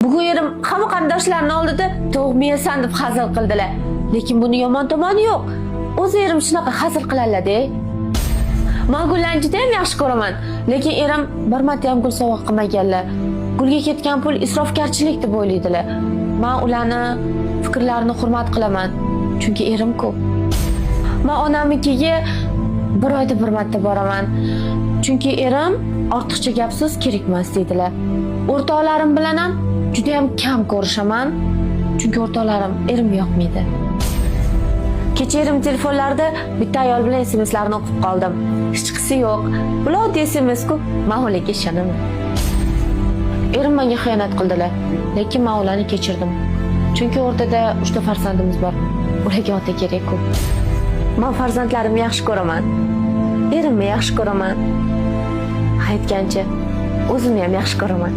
Bugun erim hamma qarindoshlarning oldida tug'maysan deb hazil qildilar. Lekin buni yomon tomoni yo'q. O'zi erim shunaqa hazil qiladi. Men gullarni juda ham yaxshi ko'raman, lekin erim bir marta ham gul sovg'a qilmaganlar. Gulga ketgan pul isrofgarchilik deb o'ylaydilar. Men ularni fikrlarini hurmat qilaman, chunki erim ko'p. Men onamnikiga bir oyda bir marta boraman, chunki erim ortiqcha gapsiz kerakmas deydilar. O'rtoqlarim bilan ham juda ham kam ko'rishaman, chunki o'rtoqlarim erim yoqmaydi. Kecha erim telefonlarda bitta ayol bilan SMS'larni o'qib qoldim. Hech qisi yo'q. Bular oddiy SMS-ku, men ularga ishonaman. Erim menga xiyonat qildilar, lekin men ularni kechirdim. Chunki o'rtada 3 ta farzandimiz bor. Ularga ota kerak-ku. Men farzandlarimni yaxshi ko'raman. Erimni yaxshi ko'raman. Aytgancha, o'zimni ham yaxshi ko'raman.